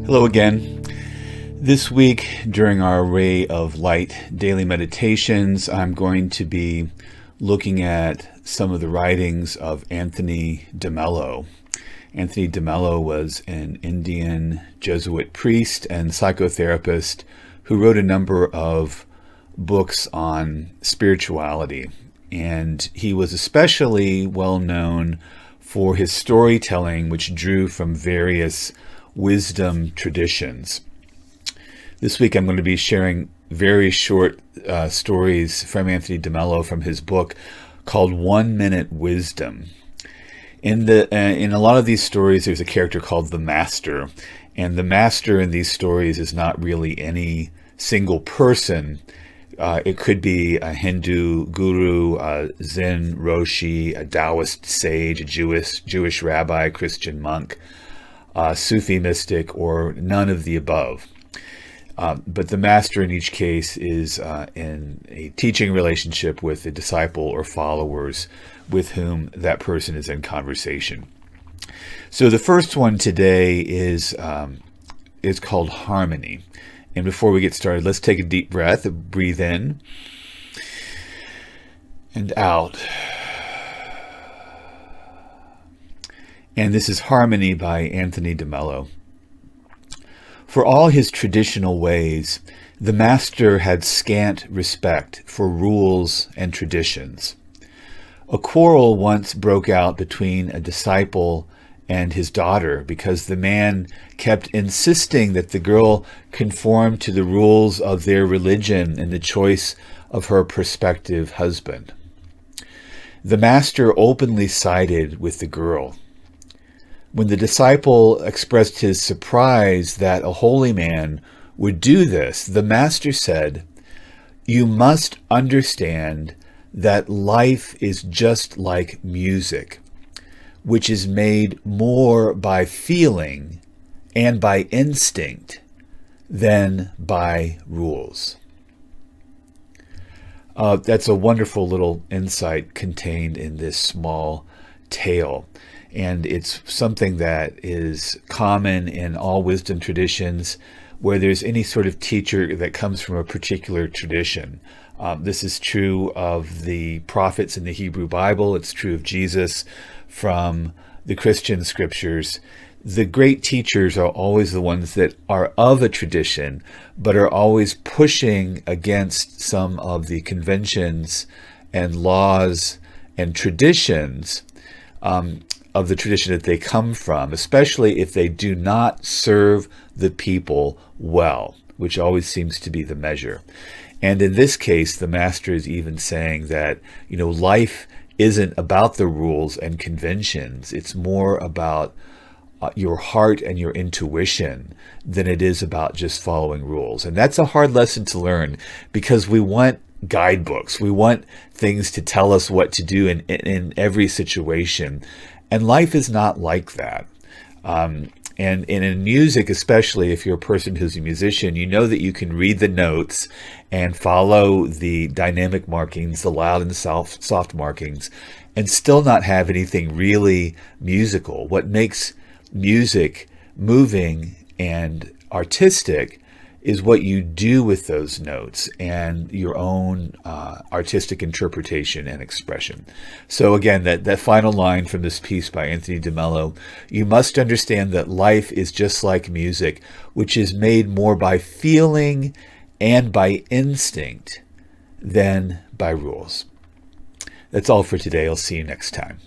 Hello again. This week, during our Ray of Light daily meditations, I'm going to be looking at some of the writings of Anthony de Mello. Anthony de Mello was an Indian Jesuit priest and psychotherapist who wrote a number of books on spirituality. And he was especially well known for his storytelling, which drew from various wisdom traditions. This week I'm going to be sharing very short stories from Anthony de Mello from his book called 1 Minute Wisdom. In a lot of these stories, there's a character called the Master, and the Master in these stories is not really any single person. It could be a Hindu guru, a Zen Roshi, a Taoist sage, a Jewish rabbi, Christian monk, a Sufi mystic, or none of the above. But the master in each case is in a teaching relationship with a disciple or followers with whom that person is in conversation. So the first one today is called Harmony. And before we get started, let's take a deep breath, breathe in and out. And this is Harmony by Anthony de Mello. For all his traditional ways, the master had scant respect for rules and traditions. A quarrel once broke out between a disciple and his daughter because the man kept insisting that the girl conform to the rules of their religion in the choice of her prospective husband. The master openly sided with the girl. When the disciple expressed his surprise that a holy man would do this, the master said, "You must understand that life is just like music, which is made more by feeling and by instinct than by rules." That's a wonderful little insight contained in this small tale. And it's something that is common in all wisdom traditions where there's any sort of teacher that comes from a particular tradition. This is true of the prophets in the Hebrew Bible. It's true of Jesus from the Christian scriptures. The great teachers are always the ones that are of a tradition, but are always pushing against some of the conventions and laws and traditions of the tradition that they come from, especially if they do not serve the people well, which always seems to be the measure. And in this case, the master is even saying that, life isn't about the rules and conventions. It's more about your heart and your intuition than it is about just following rules. And that's a hard lesson to learn because we want guidebooks. We want things to tell us what to do in every situation. And life is not like that. And in music, especially if you're a person who's a musician, you know that you can read the notes and follow the dynamic markings, the loud and soft markings, and still not have anything really musical. What makes music moving and artistic is what you do with those notes and your own artistic interpretation and expression. So again, that final line from this piece by Anthony de Mello, "You must understand that life is just like music, which is made more by feeling and by instinct than by rules." That's all for today. I'll see you next time.